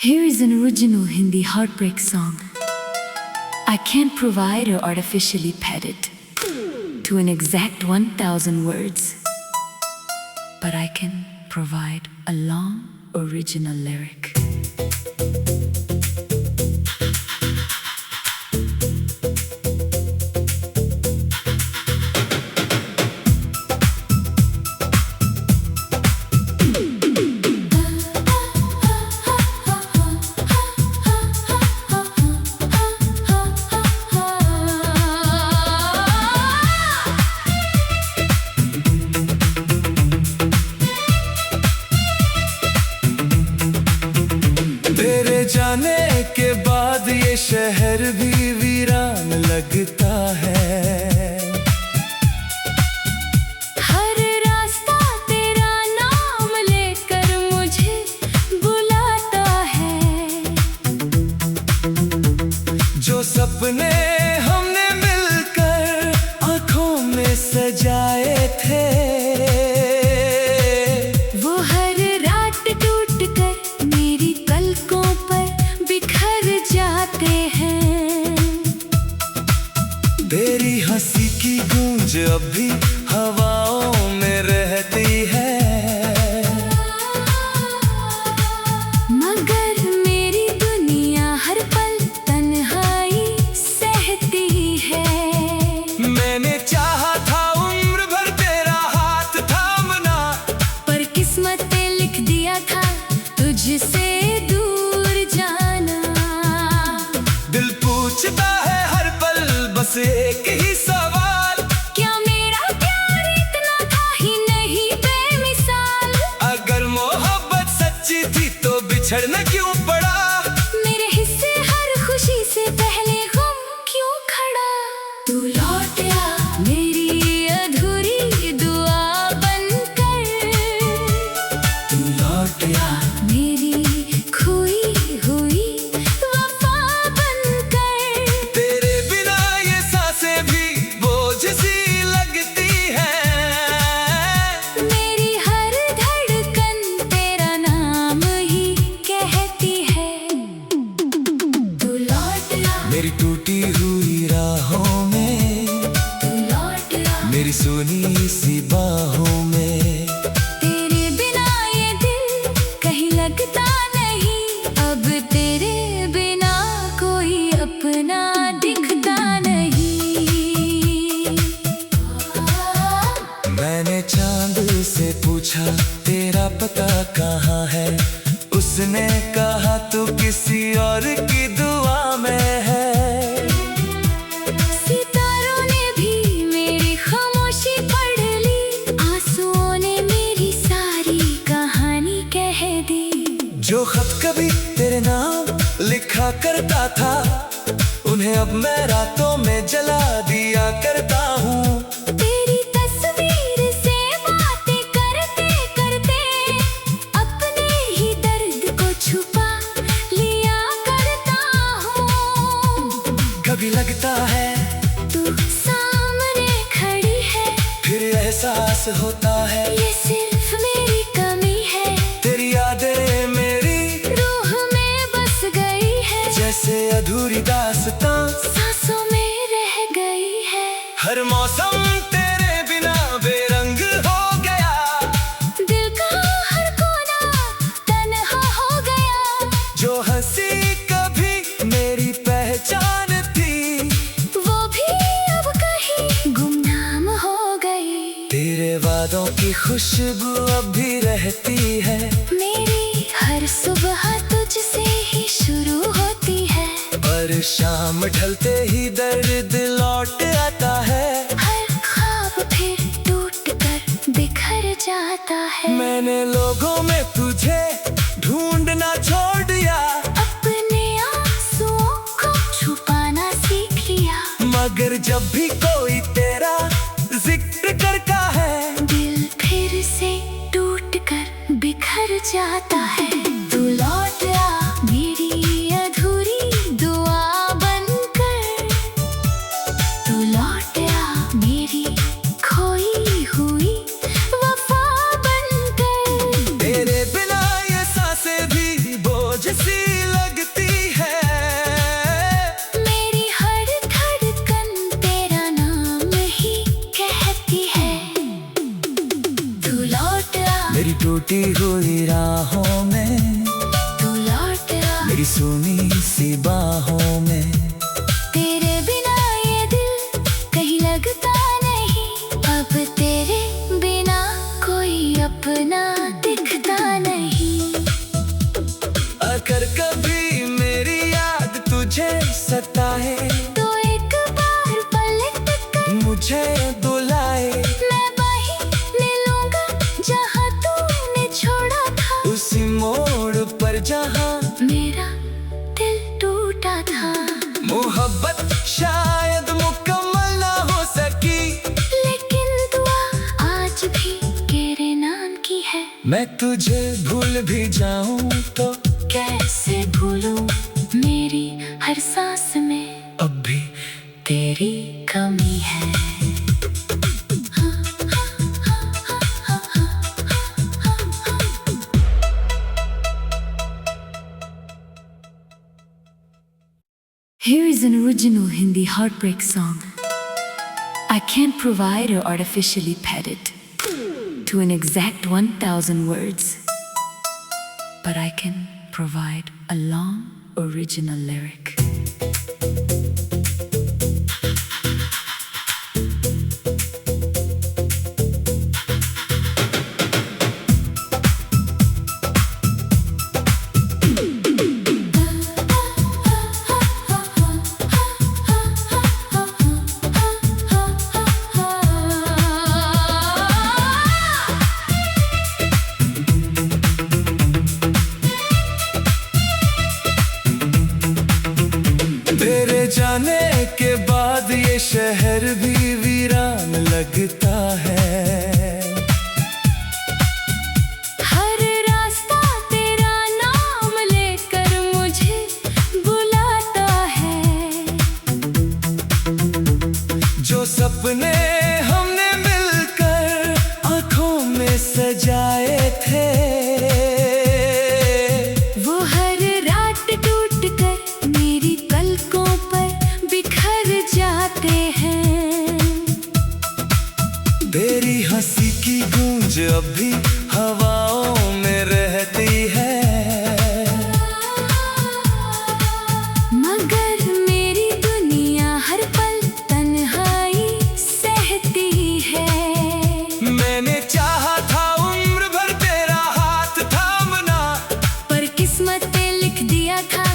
Here is an original Hindi heartbreak song. I can't provide or artificially pet it to an exact 1,000 words, but I can provide a long original lyric. तेरे जाने के बाद ये शहर भी वीरान लगता है। हर रास्ता तेरा नाम लेकर मुझे बुलाता है। जो सपने हमने मिलकर आंखों में सजाए थे, वो हर रात टूट कर मेरी पलकों पर बिखर जाते हैं। तेरी हंसी की गूंज अब भी हवाओं में रहती है, मगर मेरी दुनिया हर पल तन्हाई सहती है। मैंने चाहा था उम्र भर तेरा हाथ थामना, पर किस्मत ने लिख दिया था तुझसे दूर जाना। दिल पूछता है हर पल बस एक ही सवाल, क्या मेरा प्यार इतना था ही नहीं बेमिसाल? अगर मोहब्बत सच्ची थी तो बिछड़ना क्यों पड़ा? मेरे हिस्से हर खुशी से पहले गम क्यों खड़ा? तू लौट आ मेरी अधूरी दुआ बनकर, तू लौट आ मेरी खोई हुई वफा बनकर। तेरे बिना ये सांसें भी बोझ सी लगती हैं। मेरी हर धड़कन तेरा नाम ही कहती है। तू लौट आ, मेरी टूटी हुई राहों में, तू लौट आ, मेरी सुनी सी बाहों में। तेरे बिना ये दिल कहीं लगता नहीं, अब तेरे बिना कोई अपना दिखता नहीं। मैंने चांद से पूछा तेरा पता कहाँ है, उसने कहा तू किसी और की दुआ में है। सितारों ने भी मेरी खामोशी पढ़ ली, आंसुओं ने मेरी सारी कहानी कह दी। जो खत कभी तेरे नाम लिखा करता था, उन्हें अब मैं रातों में जला दिया करता हूँ। तेरी तस्वीर से बातें करते करते अपने ही दर्द को छुपा लिया करता हूँ। कभी लगता है तू सामने खड़ी है, फिर एहसास होता है ये सिर्फ मेरी कमी है। तेरी यादें मेरी रूह में बस गई है, जैसे अधूरी दास्तां सांसों में रह गई है। हर मौसम तेरे बिना बेरंग हो गया, दिल का हर कोना तन्हा हो गया। जो हंसी कभी मेरी पहचान थी, वो भी अब कहीं गुमनाम हो गई। तेरे वादों की खुशबू अब भी रहती है। मेरी हर सुबह तुझसे ही शुरू होती है, पर शाम ढलते ही दर्द लौट आता है। हर ख्वाब फिर टूट कर बिखर जाता है। मैंने लोगों में तुझे ढूंढना छोड़ दिया, अपने आंसुओं को छुपाना सीख लिया, मगर जब भी कोई तेरा जिक्र करता है, दिल फिर से टूट कर बिखर जाता है। तू लौट आ मेरी अधूरी दुआ बनकर, तू लौट आ मेरी खोई हुई वफा बनकर। तेरे बिना ये सांसें भी बोझ सी मेरी सुनी सी बाहों में। तेरे बिना ये दिल कहीं लगता नहीं, अब तेरे बिना कोई अपना दिखता नहीं। अगर कभी मेरी याद तुझे सताए तो एक बार पलट कर मुझे बुलाए, मैं वहीं ले लूंगा जहाँ तूने छोड़ा था, उसी मोड़ पर जहाँ मेरा दिल टूटा था। मोहब्बत शायद मुकम्मल ना हो सकी, लेकिन दुआ आज भी तेरे नाम की है। मैं तुझे भूल भी जाऊं तो कैसे भूलूं, मेरी हर सांस में अब भी तेरी कमी है। Here is an original Hindi heartbreak song. I can't provide or artificially pad it to an exact 1,000 words, but I can provide a long original lyric. तेरे जाने के बाद ये शहर भी वीरान लगता है। हर रास्ता तेरा नाम लेकर मुझे बुलाता है। जो सपने हमने मिलकर आंखों में सजाए थे, वो हर रात टूट कर मेरी पलकों पर बिखर जाते हैं। तेरी हंसी की गूंज अब भी हवाओं में रहती है, मगर मेरी दुनिया हर पल तन्हाई सहती है। मैंने चाहा था उम्र भर तेरा हाथ थामना, पर किस्मत ने लिख दिया था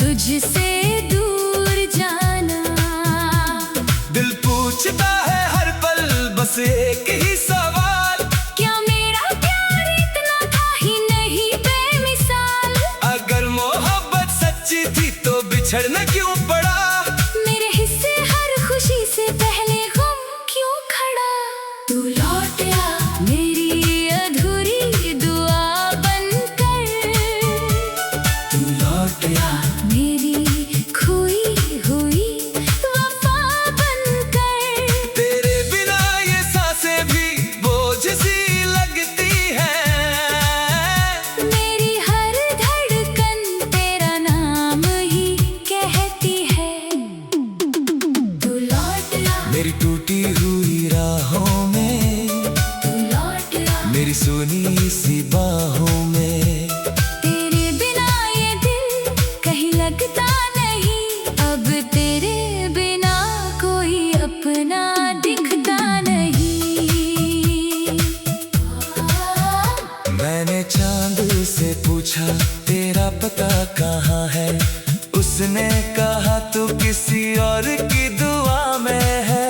तुझसे दूर जाना। दिल पूछता है हर पल बस एक ही सवाल, क्या मेरा प्यार इतना था ही नहीं बेमिसाल? अगर मोहब्बत सच्ची थी तो बिछड़ना क्यों पड़ा? मेरे हिस्से हर खुशी से पहले गम क्यों खड़ा? तू लौट आ मेरी अधूरी दुआ बनकर, तू लौट आ मेरी खोई हुई वफा बनकर। तेरे बिना ये सांसें भी बोझ सी लगती हैं। मेरी हर धड़कन तेरा नाम ही कहती है। तू लौट आ, मेरी टूटी हुई राहों में, तू लौट आ, मेरी सुनी सी बाहों में। तेरे बिना ये दिल कहीं लगता नहीं, अब तेरे बिना कोई अपना दिखता नहीं। मैंने चांद से पूछा तेरा पता कहाँ है, उसने कहा तू किसी और की दुआ में है।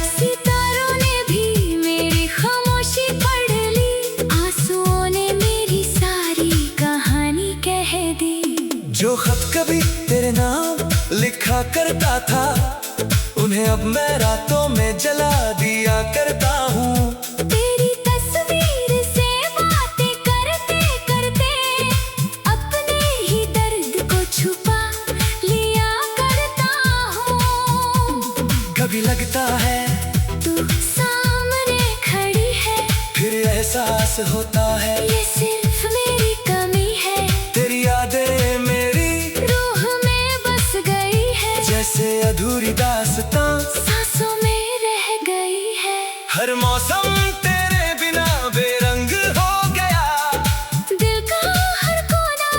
सितारों ने भी मेरी खामोशी पढ़ ली, आंसुओं ने मेरी सारी कहानी कह दी। जो खत कभी तेरे नाम लिखा करता था, उन्हें अब मैं रातों में जला दिया करता हूँ। तेरी तस्वीर से बातें करते करते अपने ही दर्द को छुपा लिया करता हूँ। कभी लगता है तू सामने खड़ी है, फिर एहसास होता है ये सिर्फ मेरी कमी है। तेरी यादें मेरी रूह में बस गई है, जैसे अधूरी दास्तां सांसों में रह गई है। हर मौसम तेरे बिना बेरंग हो गया, दिल का हर कोना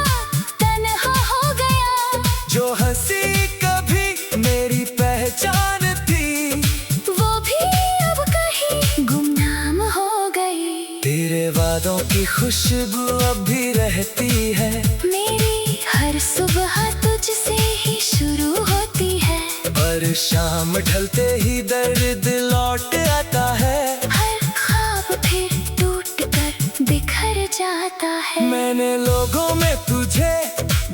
खुशबू अब भी रहती है। मेरी हर सुबह तुझसे ही शुरू होती है। पर शाम ढलते ही दर्द लौट आता है। हर ख्वाब फिर टूट कर बिखर जाता है। मैंने लोगों में तुझे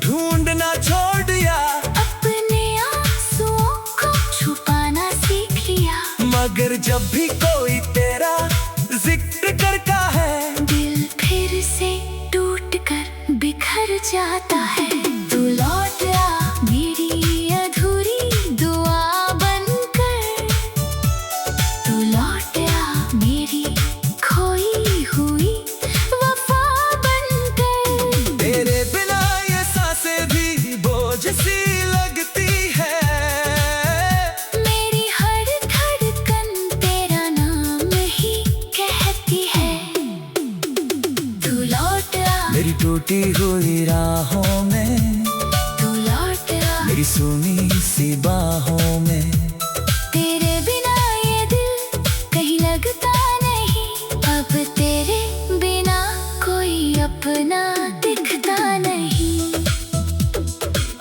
ढूंढना छोड़ दिया। अपने आंसुओं को छुपाना सीख लिया। मगर जब भी कोई तेरा जिक्र करता है, दिल फिर से टूट कर बिखर जाता है। तू लौट आ मेरी अधूरी दुआ बनकर। तू लौट आ मेरी खोई हुई वफा बनकर। तेरे बिना ये सांसें भी बोझ सी लगती है। मेरी हर धड़कन तेरा नाम ही कहती है। तू लौट आ मेरी टूटी हुई राहों में, तू लौट आ मेरी सुनी सी बाहों में। तेरे बिना ये दिल कहीं लगता नहीं। अब तेरे बिना कोई अपना दिखता नहीं।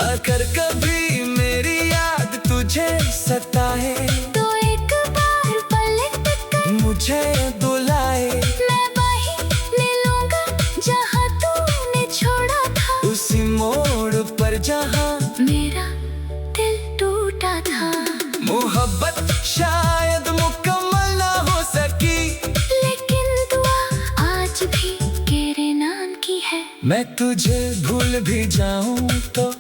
अगर कभी मेरी याद तुझे सताए, तो एक बार पलट कर मुझे बुलाए। मैं वहीं ले लूंगा जहाँ तूने छोड़ा था। उसी मोड़ पर जहाँ मेरा दिल टूटा था। मोहब्बत शायद मुकम्मल ना हो सकी, लेकिन दुआ आज भी तेरे नाम की है। मैं तुझे भूल भी जाऊं तो